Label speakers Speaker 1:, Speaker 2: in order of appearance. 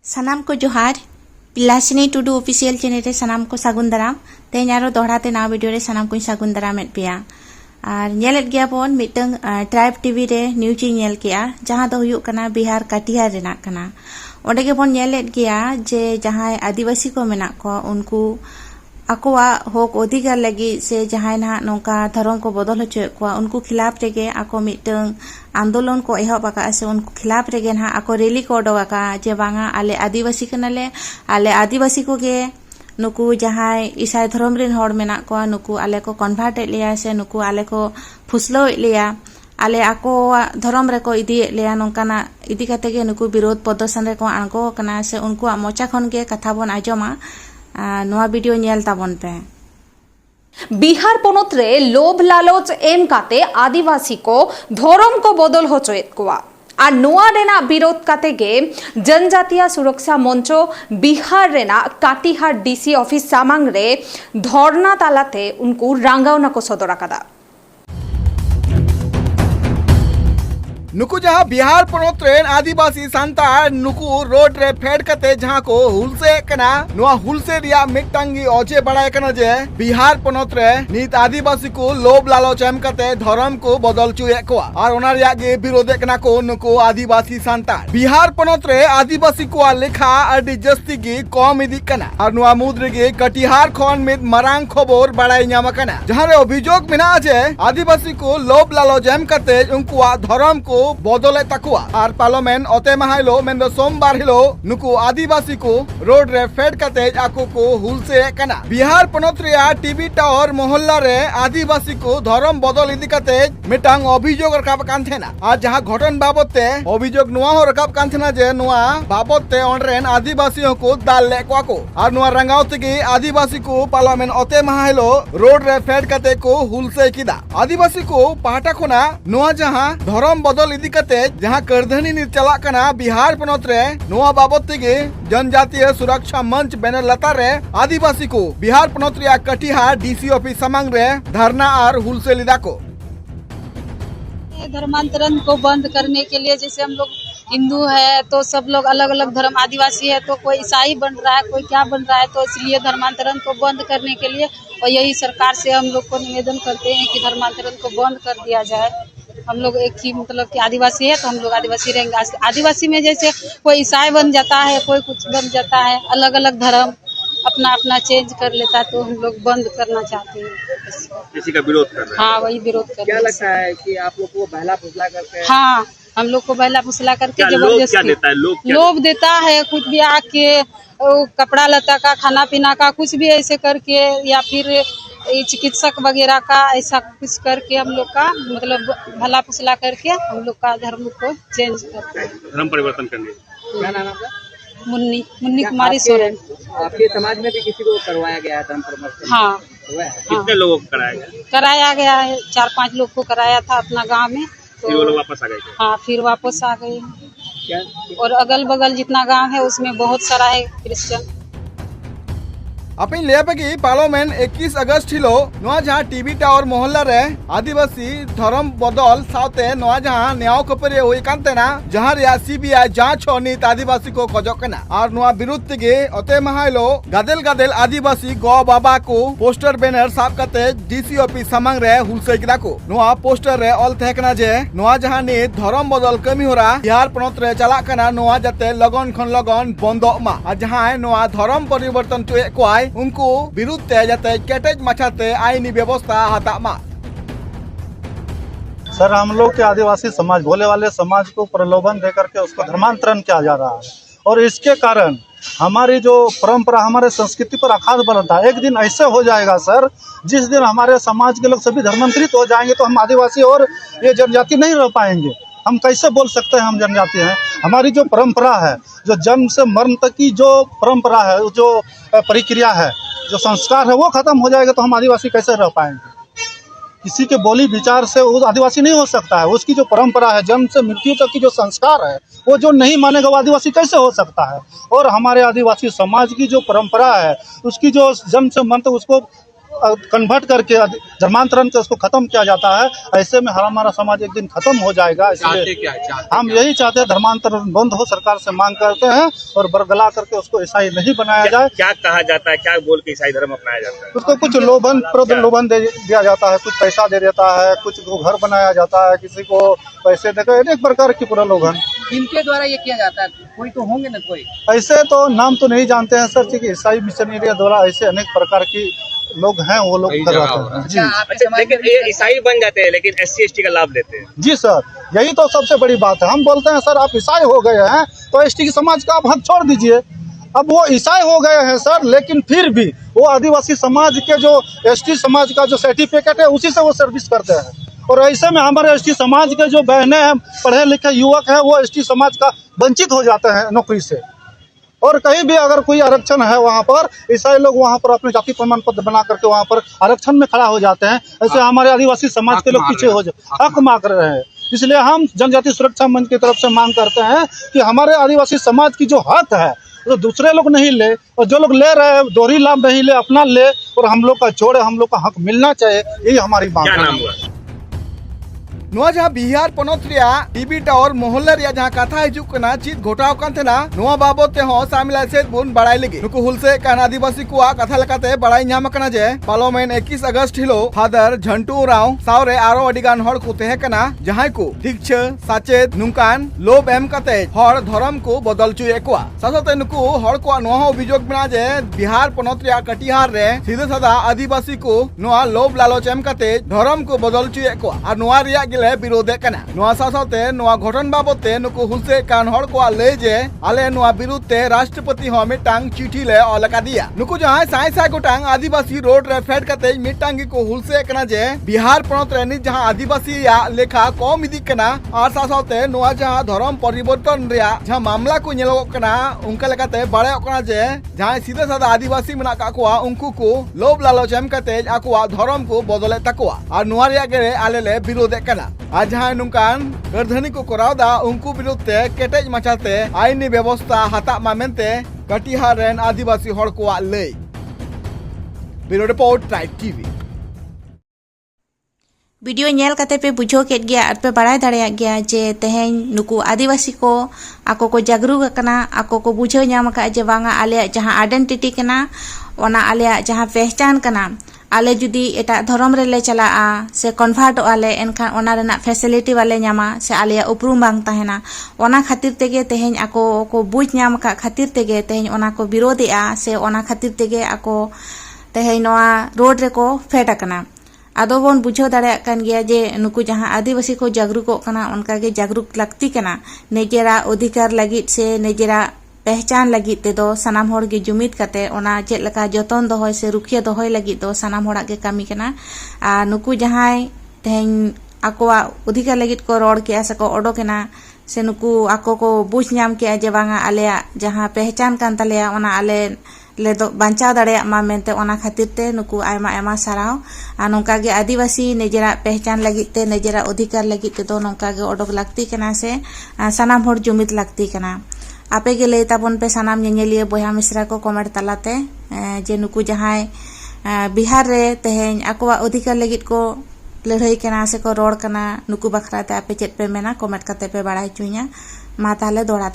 Speaker 1: सानाम को जोहार पिलासिनी Tudu official channel रे सानाम को सागुन दाराम तेज आरो दोहराते नवा वीडियो रे सानाम को सागुन दारामेद पेया और नेलेद गया बोन मिटंग ट्राइब टीवी रे न्यूज नेल केया जहां दो हुयुक कना बिहार कटिहार रेना कना ओंडे गे बोन नेलेद गया जे जहां आदिवासी को मेना को उनको आकोवा हक अधिकार लगी से जहां ना नौका धर्म को बदल होचो को उनको खिलाफ रेगे आको मिटंग आंदोलन को एहब आका से उनको खिलाफ रेगे ना आको रैली को ओडोका जे बांगा आले आदिवासी कनाले आले आदिवासी को गे नुकु जहां ईसाई धर्म रेन हड़ मेना को नुकु आले को कन्वर्ट लिया से नुकु आले को फुसलो लिया आले आको धर्म रे को इदी लिया नौकाना इदी कते गे नुकु विरोध प्रदर्शन रे को आंगो कना से उनको मोचा खन गे कथा बन आजमा नवा वीडियो नेल ताबन पे
Speaker 2: बिहार पनत रे लोभ लालच एम काते आदिवासी को धर्म को बदल होचोएत कोआ और नोआ रेना विरोध काते गे जनजातीय सुरक्षा मंचो बिहार रेना काटिहार डीसी ऑफिस सामांग रे धरना तालाते उनको रांगावना को सदर आकादा
Speaker 3: नुकु जहाँ बिहार पनत रेन आदिवासी सांतार नुकु रोड रे फेड कते जहाँ को हुलसे कना नुआ हुलसे रिया मिटंगी ओजे बड़ाय कना जे बिहार पनत रे नीत आदिवासी को लोभ लालच एम कते धर्म को बदल चुए को और ओना रिया गे विरोध कना को नुकु आदिवासी सांतार बिहार पनत रे आदिवासी को लेखा अडी जस्ती गी कम इदी कना और नुआ मुद्रे गे कटिहार खन मिद मरांग खबर बड़ाय न्याम कना जहाँ रे अभियोग मेना जे आदिवासी को लोभ लालच एम कते उनकुआ धर्म को बदले तकुआ और पार्लियामेंट ओते महाइलो मेंदो सोमवार हिलो नुकु आदिवासी को रोड रे फेड कते आको को हुलसे कना बिहार पनत रिया टीवी टावर मोहल्ला रे आदिवासी को धर्म बदल इदी कते मिटांग अभियोग रकाब कान थेना आज जहां घटन बाबते अभियोग नुआ हो रकाब कान थेना जे नुआ बाबते ऑनरेन आदिवासी को दाल ले को और नुआ रंगावते की आदिवासी को पार्लियामेंट ओते महाइलो रोड रे फेड कते को हुलसे किदा आदिवासी को पाहटा खुना नुआ जहां धर्म बदल जहां करधनी नि चला कना बिहार पनत रे नोआ बाबत तेगे जनजातीय सुरक्षा मंच बैनर लता रे आदिवासी को बिहार पनत रे कटिहार डीसी ऑफिस समांग रे धरना और हुलसे लिदा को
Speaker 4: धर्मांतरण को बंद करने के लिए जैसे हम लोग हिंदू है तो सब लोग अलग अलग धर्म आदिवासी है तो कोई ईसाई बन रहा है कोई क्या बन रहा है तो इसलिए धर्मांतरण को बंद करने के लिए और यही सरकार से हम लोग को निवेदन करते हैं कि धर्मांतरण को बंद कर दिया जाए। हम लोग एक ही मतलब कि आदिवासी है तो हम लोग आदिवासी रहेंगे। आदिवासी में जैसे कोई ईसाई बन जाता है कोई कुछ बन जाता है अलग अलग धर्म अपना अपना चेंज कर लेता है तो हम लोग बंद करना चाहते हैं
Speaker 5: किसी का विरोध करना।
Speaker 4: हाँ वही विरोध करना।
Speaker 5: क्या लगता है कि आप लोग को बहला फुसला करके
Speaker 4: हाँ हम लोग को बहला फुसला करके
Speaker 5: जबरदस्ती
Speaker 4: लोभ देता है कुछ भी आके कपड़ा लता का खाना पीना का कुछ भी ऐसे करके या फिर चिकित्सक वगैरह का ऐसा कुछ करके हम लोग का मतलब भला फुसला करके हम लोग का धर्म को चेंज करते हैं
Speaker 5: धर्म परिवर्तन करने। क्या नाम आपका?
Speaker 4: मुन्नी कुमारी सोरेन।
Speaker 5: आपके समाज में भी किसी को करवाया गया है धर्म परिवर्तन?
Speaker 4: हाँ
Speaker 5: कितने लोगों को
Speaker 4: कराया गया है 4-5 लोग को कराया था अपना गांव में तो
Speaker 5: फिर वो लोग वापस आ गए।
Speaker 4: हाँ फिर वापस आ गए
Speaker 5: क्या?
Speaker 4: और अगल बगल जितना गांव है उसमें बहुत सारा है क्रिश्चियन।
Speaker 3: अपनी लेपगी पार्लियामेंट 21 अगस्त हिलो नोआ जहां टीवी टावर मोहल्ला रे आदिवासी धर्म बदल साथे नोआ जहां न्याय खपरे होई कांतेना जहां रिया सीबीआई जांच होनी आदिवासी को खोजकना और नोआ विरुद्ध के ओते महाइलो गादेल गादेल आदिवासी गो बाबा को पोस्टर बैनर साफ करते डीसी ऑफिस समांग रे हुलसे किदा को नोआ पोस्टर रे ऑल थेकना जे नोआ जहां ने धर्म बदल कमी होरा बिहार पनत रे चला कना नोआ जाते लगन खन लगन बंदो मा जहां नोआ धर्म परिवर्तन चुए को उनको विरुद्ध जाते केटेज मचाते आईनी व्यवस्था हतामा।
Speaker 6: सर हम लोग के आदिवासी समाज भोले वाले समाज को प्रलोभन देकर के उसको धर्मांतरण किया जा रहा है और इसके कारण हमारी जो परंपरा हमारे संस्कृति पर आघात बनता है। एक दिन ऐसे हो जाएगा सर जिस दिन हमारे समाज के लोग सभी धर्मांतरित हो जाएंगे तो हम आदिवासी और ये जनजाति नहीं रह पाएंगे। हम कैसे बोल सकते हैं हम जनजाति हैं? हमारी जो परंपरा है जो जन्म से मरण तक की जो परंपरा है जो प्रक्रिया है जो संस्कार है वो खत्म हो जाएगा तो हम आदिवासी कैसे रह पाएंगे? किसी के बोली विचार से वो आदिवासी नहीं हो सकता है। उसकी जो परंपरा है जन्म से मृत्यु तक की जो संस्कार है वो जो नहीं मानेगा वो आदिवासी कैसे हो सकता है? और हमारे आदिवासी समाज की जो परंपरा है उसकी जो जन्म से मरण तक उसको कन्वर्ट करके धर्मांतरण के उसको खत्म किया जाता है। ऐसे में हमारा समाज एक दिन खत्म हो जाएगा। इसलिए हम यही चाहते हैं धर्मांतरण बंद हो, सरकार से मांग करते हैं और बरगला करके उसको ईसाई नहीं बनाया जाए।
Speaker 5: क्या कहा जाता है, क्या बोल के ईसाई धर्म अपनाया जाता है?
Speaker 6: उसको कुछ प्रलोभन दे दिया जाता है, कुछ पैसा दे देता है, कुछ को घर बनाया जाता है, किसी को पैसे देकर अनेक प्रकार की प्रलोभन।
Speaker 5: इनके द्वारा ये किया जाता है, कोई तो होंगे ना कोई?
Speaker 6: ऐसे तो नाम तो नहीं जानते हैं सर, कि ईसाई मिशनरी द्वारा ऐसे अनेक प्रकार की लोग हैं, वो लोग करवाते हैं जी।
Speaker 5: अच्छा, लेकिन ये ईसाई बन जाते हैं लेकिन SC/ST का लाभ लेते हैं।
Speaker 6: जी सर, यही तो सबसे बड़ी बात है। हम बोलते हैं सर आप ईसाई हो गए हैं तो ST समाज का आप हक छोड़ दीजिए। अब वो ईसाई हो गए हैं सर, लेकिन फिर भी वो आदिवासी समाज के जो ST समाज का जो सर्टिफिकेट है उसी से वो सर्विस करते हैं। और ऐसे में हमारे ST समाज के जो बहनें हैं, पढ़े लिखे युवक हैं, वो ST समाज का वंचित हो जाते हैं नौकरी से। और कहीं भी अगर कोई आरक्षण है वहाँ पर, ईसाई लोग वहाँ पर अपने जाति प्रमाण पत्र बना करके वहाँ पर आरक्षण में खड़ा हो जाते हैं। ऐसे हमारे आदिवासी समाज के लोग पीछे हो जाते, हक मांग रहे हैं। इसलिए हम जनजाति सुरक्षा मंच की तरफ से मांग करते हैं कि हमारे आदिवासी समाज की जो हक है तो दूसरे लोग नहीं ले, और जो लोग ले रहे हैं दोहरी लाभ नहीं ले, अपना ले, और हम लोग का छोड़े, हम लोग का हक मिलना चाहिए। यही हमारी मांग है।
Speaker 5: क्या नाम हुआ?
Speaker 3: नोआ जहाँ बिहार पोनोत रिया टीवी टावर मोहल्ला रिया जहाँ कथा हिजुक कना चीज घोटाव कान थेना नोआ बाबत ते हो सामिल सेद बुन बड़ाई लगी नुकु हुलसे कान आदिवासी कुआ कथा लकाते बड़ाई ᱧᱟᱢ ᱠᱟᱱᱟ जे पार्लियामेंट 21 अगस्त हिलो फादर झंटू राव सावरे आरो अडिगान हड़ को तहे कना जहां को दीक्षा साचेत नुकान लोभ एम कते हड़ धर्म को बदल चुए कोआ साथते नुकु हड़ को नोआ अभियोग बना जे बिहार पोनोत रिया कटिहार रे सीधे सादा आदिवासी को नोआ लोभ लालच एम कते धर्म को बदल चुए कोआ और नोआ रिया विरोधे कना नोआ साथते नोआ घटन बाबते नुकु हुलसे कान हड़ को ले जे आले नोआ विरुद्धे राष्ट्रपति हो मिटांग चिठी ले अलका दिया नुकु जहां साय साय गोटांग आदिवासी रोड रे फेड कते मिटांगी को हुलसे कना जे बिहार पोनोत रेनी जहां आदिवासी या लेखा कम इदी कना और साथते नोआ जहां धर्म परिवर्तन रिया जहां मामला को नेलो कना उनका लेकाते बड़े कना जे जहां सीधे सादा आदिवासी मना का कोआ उनको को लोभ लालच एम कते आकुआ धर्म को बदले तकोआ और नोआ रिया गे आले ले विरोधे कना आज जहां नुकान गर्धनी को करावदा उनको विरुद्धे केटेज मचाते आईनी व्यवस्था हता मामेंते कटिहार रेन आदिवासी हड़ को ले bureau report tribe TV.
Speaker 1: Video nail कते पे बुझो केट गया और पे बड़ाई दाड़े गया जे तेहें नुकु आदिवासी को आको को जागरूक कना आको को बुझो ᱧᱟᱢ का जे बांगा आले जहां आइडेंटिटी कना ओना आले जहां पहचान कना आले जुदी एटा धर्म रे ले चला से कन्वर्ट आले एनखान ओना रेना फैसिलिटी वाले ᱧामा से आले उपरूम बांग तहेना ओना खातिर तेगे तेहें आको को बुझ ᱧाम का खातिर तेगे तेहें ओना को विरोधीआ से ओना खातिर तेगे आको तेहें नोआ रोड रे को फेट कना आदो बोन बुझो दाड़े कान गया जे नुकु जहां आदिवासी को जागरूक कना उनका के जागरूक लगती कना निजेरा अधिकार लगित से निजेरा पहचान लगित ते दो सनाम होड़ के जुमित कते ओना चेत लका जतन दोहय से रुखिया दोहय लगित दो सनाम होड़ा के कामी कना आ नुकु जहां तेहें आकोआ अधिकार लगित को रोड के से को ओडोकेना से नुकु आको को बुझ ᱧᱟᱢ के जे बांगा आले जहां पहचान कान तलेया ओना आले ले दो बांचा दाड़े मा मेनते ओना खातिर ते नुकु आयमा आयमा साराव आ नोंका गे आदिवासी निजेरा पहचान लगित ते निजेरा अधिकार लगित ते दो नोंका गे ओडोक लगती कना से सनाम होड़ जुमित लगती कना आपे के ले ताबन पे सनाम नेनेलिए बया मिश्रा को कमेंट तलाते जे नुकु जहां बिहार रे तेहें आकोआ अधिकार लगित को लड़ाई कना से को रोड कना नुकु बखराते आपे चेत पे मेना कमेंट कते पे बड़ाई चुइया मा ताले दोड़ाते